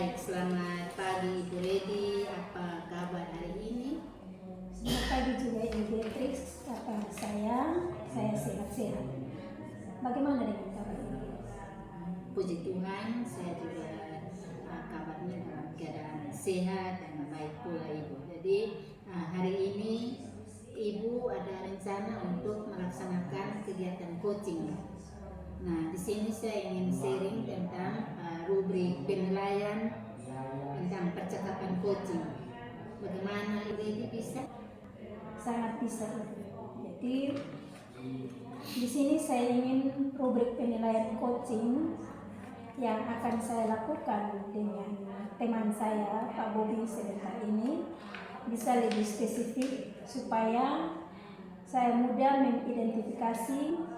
Baik, selamat pagi Ibu Redi. Apa kabar hari ini? Selamat pagi juga Ibu Beatrix. Kabar saya sehat-sehat. Bagaimana dengan kabar ini? Puji Tuhan, saya juga kabarnya dalam keadaan sehat dan baik pula Ibu. Jadi hari ini Ibu ada rencana untuk melaksanakan kegiatan coaching. Nah, di sini saya ingin sharing tentang rubrik penilaian tentang percakapan coaching. Bagaimana Ibu Redi bisa? Sangat bisa. Jadi di sini saya ingin rubrik penilaian coaching yang akan saya lakukan dengan teman saya Pak Bobi sebentar ini bisa lebih spesifik supaya saya mudah mengidentifikasi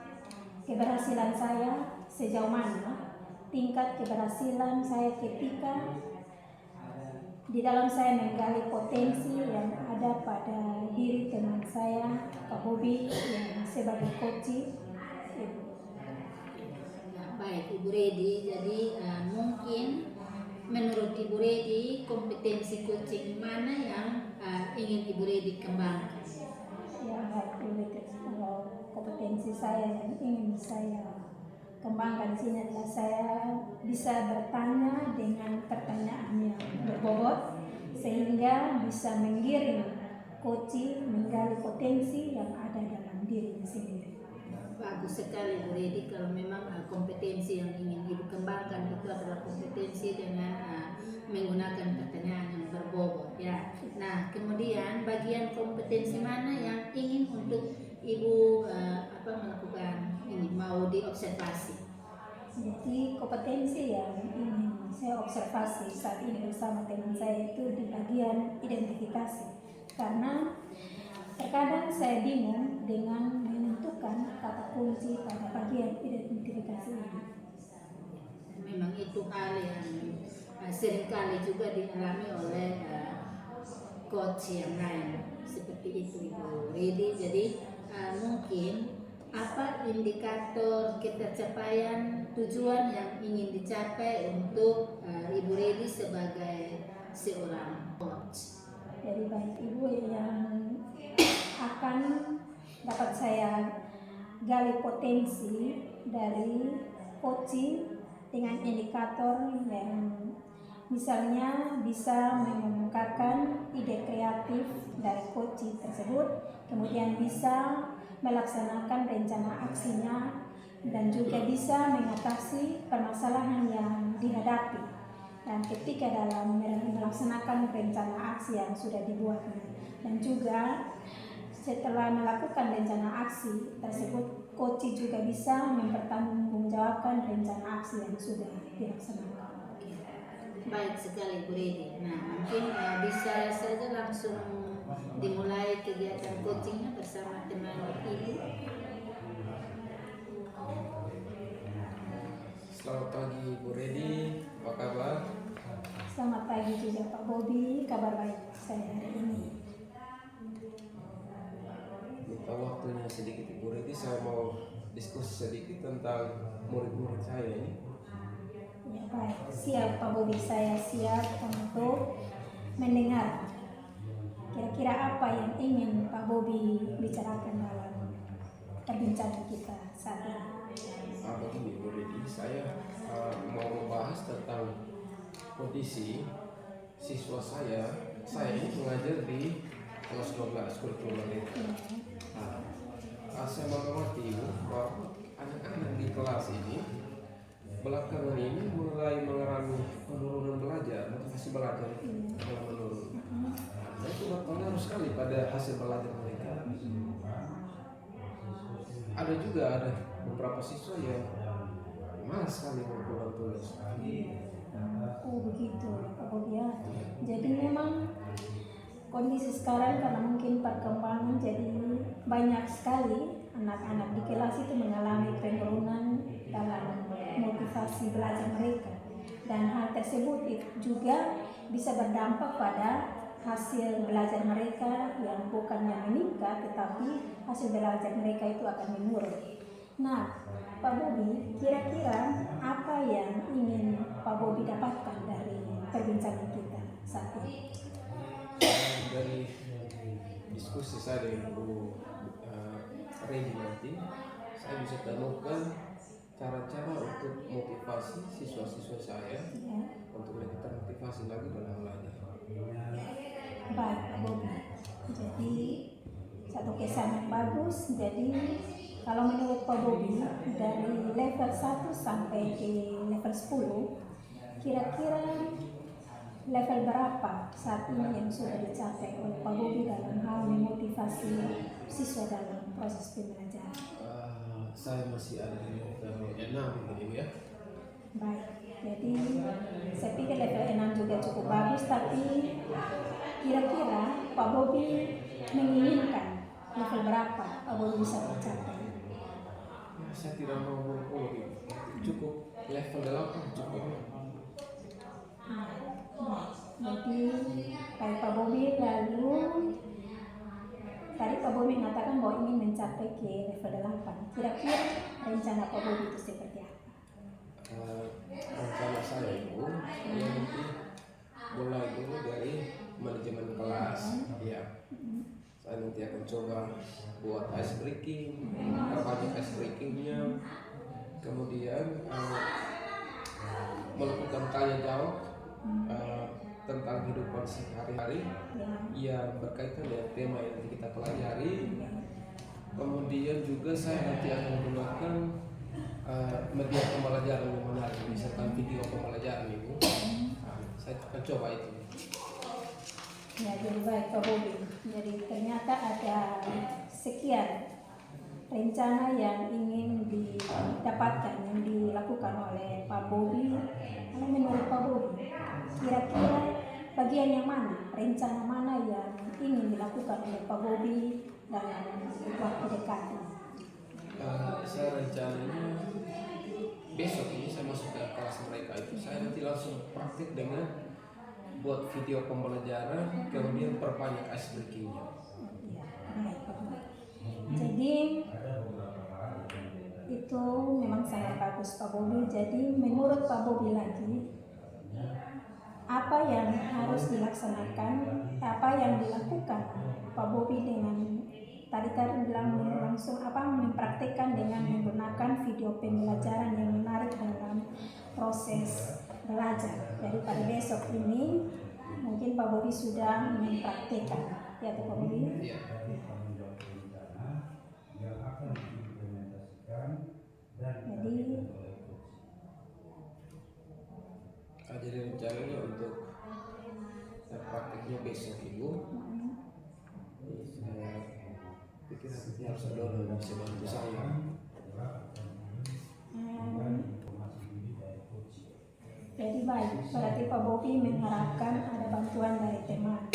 keberhasilan saya sejauh mana tingkat keberhasilan saya ketika di dalam saya menggali potensi yang ada pada diri teman saya Pak Bobi yang sebagai coach. Baik Ibu Redi, jadi mungkin menurut Ibu Redi kompetensi coaching mana yang ingin Ibu Redi kembangkan? Ya baik Ibu Beatrix, kalau kompetensi saya yang ingin saya kembangkan di sini adalah saya bisa bertanya dengan pertanyaan yang berbobot sehingga bisa menggiring coaching menggali potensi yang ada dalam dirinya sendiri. Bagus sekali Bu Redi, kalau memang kompetensi yang ingin Ibu kembangkan itu adalah kompetensi dengan menggunakan pertanyaan yang berbobot ya. Nah, kemudian bagian kompetensi mana yang ingin untuk Ibu melakukan ini, mau diobservasi? Jadi kompetensi yang ingin saya observasi saat ini bersama teman saya itu di bagian identifikasi, karena terkadang saya bingung dengan menentukan kata kunci pada bagian identifikasi ini. Memang itu hal yang seringkali juga dialami oleh coach yang lain seperti itu Ibu Redi. Jadi mungkin apa indikator ketercapaian tujuan yang ingin dicapai untuk Ibu Redi sebagai seorang coach? Jadi baik Ibu yang akan dapat saya gali potensi dari coaching dengan indikator yang misalnya bisa mengungkapkan ide kreatif dari coaching tersebut, kemudian bisa melaksanakan rencana aksinya dan juga bisa mengatasi permasalahan yang dihadapi. Dan ketika dalam melaksanakan rencana aksi yang sudah dibuatnya, dan juga setelah melakukan rencana aksi tersebut, coach juga bisa mempertanggungjawabkan rencana aksi yang sudah dilaksanakan. Baik sekali Bu Redi. Nah, mungkin bisa saja langsung dimulai kegiatan coachingnya bersama teman Ibu. Selamat pagi Bu Redi, apa kabar? Selamat pagi juga Pak Bobi, kabar baik saya hari ini. Minta waktunya sedikit Bu Redi, saya mau diskusi sedikit tentang murid-murid saya ini. Ya baik, siap Pak Bobi, saya siap untuk mendengar kira-kira apa yang ingin Pak Bobi bicarakan dalam perbincangan kita saat ini. Begini Bu Redi, saya mau membahas tentang kondisi siswa saya ini mengajar di kelas 12 kurikulum merdeka. Saya mengamati bahwa anak-anak di kelas ini belakangan ini mulai mengalami penurunan belajar, motivasi belajar mulai menurun. Nah, itu berpengaruh sekali pada hasil belajar mereka. Ada beberapa siswa yang malas sekali membuat tugas. Oh begitu Pak Bobi ya. Jadi memang kondisi sekarang karena mungkin perkembangan jadi banyak sekali anak-anak di kelas itu mengalami penurunan dalam motivasi belajar mereka, dan hal tersebut juga bisa berdampak pada hasil belajar mereka yang bukannya meningkat tetapi hasil belajar mereka itu akan menurun. Nah Pak Bobi, kira-kira apa yang ingin Pak Bobi dapatkan dari perbincangan kita saat ini. Dari diskusi saya dengan Bu Reni nanti, saya bisa temukan cara-cara untuk motivasi siswa-siswa saya Ya. untuk lebih termotivasi lagi dalam belajar. Baik Pak Bobi, jadi satu kesan yang bagus. Jadi kalau menurut Pak Bobi dari level 1 sampai ke level 10, kira-kira level berapa saat ini yang sudah dicapai oleh Pak Bobi dalam hal memotivasi siswa dalam proses pembelajaran? Saya masih ada di level 6 gitu ya. Baik, jadi saya pikir level 6 juga cukup bagus, tapi kira-kira Pak Bobi menginginkan level berapa Pak Bobi bisa tercapai? Ya, saya tidak mau muluk-muluk, cukup level 8 cukup. Jadi baik Pak Bobi, lalu tadi Pak Bobi mengatakan bahwa ingin mencapai ke level 8. Kira-kira rencana Pak Bobi itu seperti apa? Rencana saya itu yang nanti mulai dulu dari manajemen kelas ya. Saya nanti akan coba buat ice breaking, banyak ice breakingnya, kemudian melakukan tanya jawab tentang kehidupan sehari-hari yang berkaitan dengan tema yang nanti kita pelajari. Kemudian juga saya nanti akan menggunakan media pembelajaran yang menarik, misalkan video pembelajaran itu. Saya akan coba itu. Ya, jadi baik Pak Bobi. Jadi ternyata ada sekian rencana yang ingin didapatkan, yang dilakukan oleh Pak Bobi. Kalau menurut Pak Bobi, kira-kira bagian yang mana, rencana mana yang ingin dilakukan oleh Pak Bobi dalam waktu dekat ini? Saya rencananya besok ini saya masuk ke kelas mereka itu, saya nanti langsung praktik dengan buat video pembelajaran, kemudian perbanyak ice breakingnya. Ya, baik Pak Bobi. Jadi itu memang sangat bagus Pak Bobi. Jadi menurut Pak Bobi lagi, apa yang harus dilaksanakan, apa yang dilakukan Pak Bobi dengan tadi bilang langsung mempraktikkan dengan menggunakan video pembelajaran yang menarik dalam proses belajar. Jadi pada besok ini mungkin Pak Bobi sudah mempraktikkan, ya Pak Bobi? Iya. Jadi rencananya untuk praktiknya besok Ibu. Saya pikir nanti harus ada orang yang bisa bantu saya. Jadi baik, berarti Pak Bobi mengharapkan ada bantuan dari teman.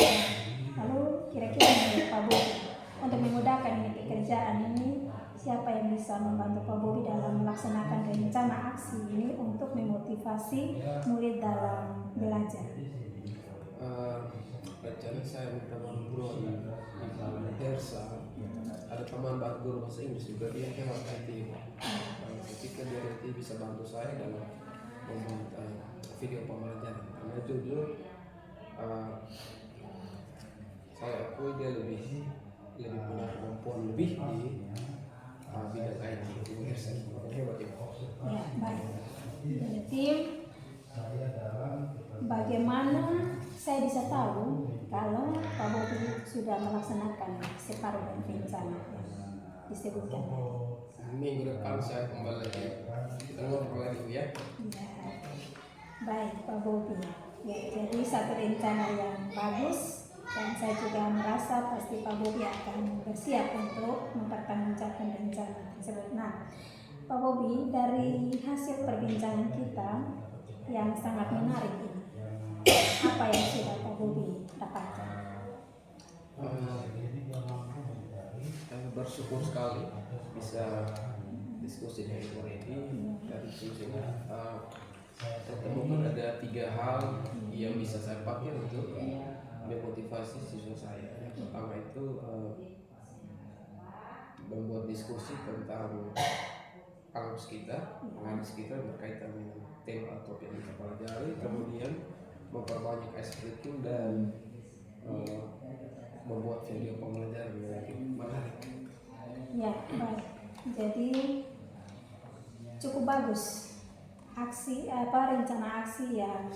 Lalu kira-kira menurut Pak Bobi, untuk memudahkan ini pekerjaan ini, siapa yang bisa membantu Pak Bobi dalam melaksanakan rencana aksi ini untuk memotivasi murid dalam belajar? Rencana saya minta bantuan Hersa, ada teman baru guru bahasa Inggris juga, dia lewat IT. Saya pikir dia nanti bisa bantu saya dalam membuat video pembelajaran, karena jujur saya akui dia lebih punya kemampuan lebih di bidang IT itu. Hebat ya. Ya, baik. Jadi bagaimana saya bisa tahu kalau Pak Bobi sudah melaksanakan separuh dari rencana yang disebutkan tadi? Minggu depan saya kembali lagi, kita ngobrol lagi ya. Ya, baik Pak Bobi. Ya, jadi satu rencana yang bagus, dan saya juga merasa pasti Pak Bobi akan bersiap untuk mempertanggungjawabkan rencana tersebut. Nah, Pak Bobi, dari hasil perbincangan kita yang sangat menarik ini, apa yang sudah Pak Bobi dapatkan? Bersyukur sekali bisa diskusi dengan Ibu Reni. Dari diskusinya tertemukan ada 3 hal yang bisa saya pakai untuk memotivasi siswa saya. Yang pertama itu membuat diskusi tentang kampus kita, analis kita berkaitan dengan tema atau yang kita pelajari. Kemudian memperbanyak expertise dan membuat video pembelajaran yang lebih menarik. Ya, baik. Jadi cukup bagus rencana aksi yang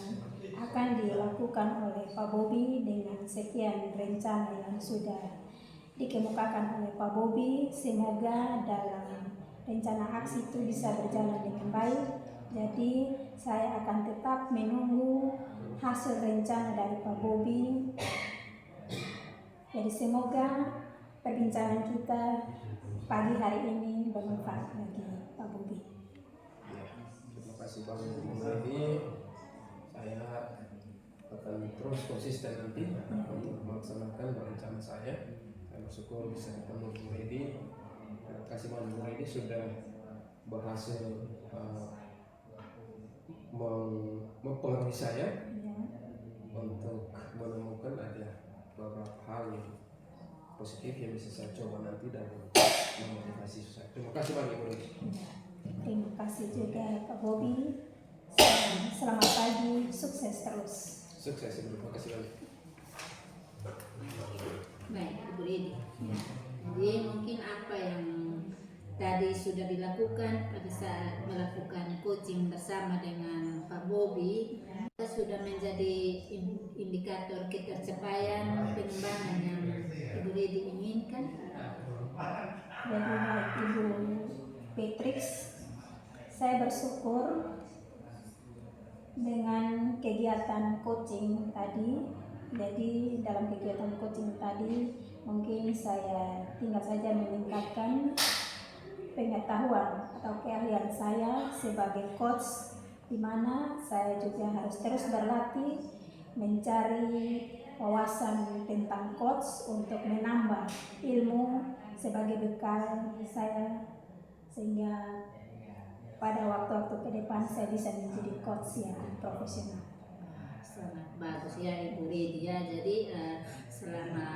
akan dilakukan oleh Pak Bobi dengan sekian rencana yang sudah dikemukakan oleh Pak Bobi. Semoga dalam rencana aksi itu bisa berjalan dengan baik. Jadi saya akan tetap menunggu hasil rencana dari Pak Bobi. Jadi semoga perbincangan kita pagi hari ini bermanfaat bagi Pak Bobi. Ya, terima kasih Bang Medi. Saya akan terus konsisten nanti untuk melaksanakan rencana saya. Saya bersyukur bisa ketemu Bang Medi. Terima kasih Bang Medi sudah berhasil mempengaruhi saya Ya. untuk menemukan ada beberapa hal yang positif yang bisa saya coba nanti dan memotivasi saya. Terima kasih banyak Ibu. Terima kasih juga Pak Bobi. Selamat pagi, sukses terus. Sukses Ibu. Terima kasih banyak. Baik, Ibu Redi. Jadi mungkin apa yang tadi sudah dilakukan pada saat melakukan coaching bersama dengan Pak Bobi sudah menjadi indikator ketercapaian pengembangan yang Ibu Redi inginkan. Jadi baik Ibu Beatrix, saya bersyukur dengan kegiatan coaching tadi. Jadi dalam kegiatan coaching tadi mungkin saya tinggal saja meningkatkan pengetahuan atau keahlian saya sebagai coach, di mana saya juga harus terus berlatih mencari wawasan tentang coach untuk menambah ilmu sebagai bekal saya, sehingga pada waktu-waktu ke depan saya bisa menjadi coach yang profesional. Sangat bagus ya Ibu Redi ya. Jadi selama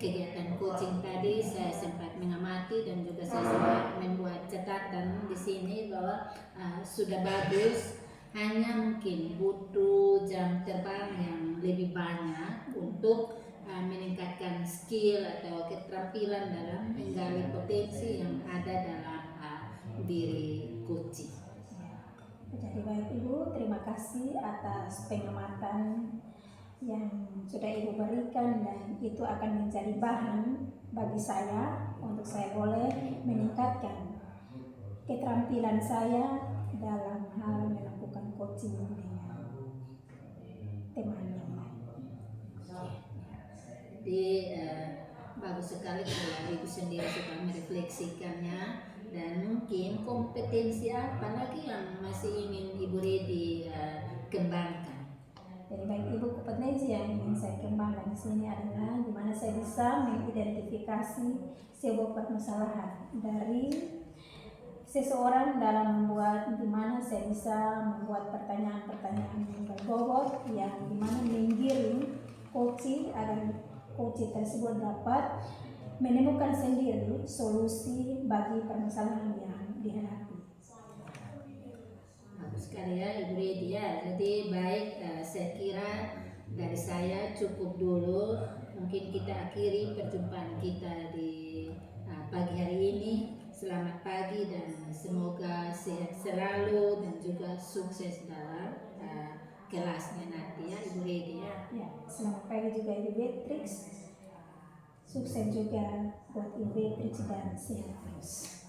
kegiatan coaching tadi saya sempat mengamati dan juga saya sempat membuat catatan di sini bahwa sudah bagus, hanya mungkin butuh jam terbang yang lebih banyak untuk meningkatkan skill atau keterampilan dalam menggali potensi yang ada dalam diri coaching. Jadi baik Ibu, terima kasih atas pengamatan yang sudah Ibu berikan, dan itu akan menjadi bahan bagi saya untuk saya boleh meningkatkan keterampilan saya dalam hal melakukan coaching dengan teman yang lain. Jadi bagus sekali kalau Ibu sendiri sudah merefleksikannya, dan mungkin kompetensi apa lagi yang masih ingin Ibu Redi kembangkan. Jadi baik Ibu, kompetensi yang ingin saya kembangkan di sini adalah di mana saya bisa mengidentifikasi sebuah permasalahan dari seseorang dalam membuat, di mana saya bisa membuat pertanyaan-pertanyaan yang berbobot yang di mana menggiring coach agar coach tersebut dapat menemukan sendiri solusi bagi permasalahan yang dihadapi. Bagus sekali ya Ibu Redi ya. Jadi baik, saya kira dari saya cukup dulu. Mungkin kita akhiri perjumpaan kita di pagi hari ini. Selamat pagi dan semoga sehat selalu dan juga sukses dalam kelasnya nanti ya Ibu Redi ya. Ya, selamat pagi juga Ibu Beatrix. Sukses juga buat Ibu Beatrix dan sehat terus.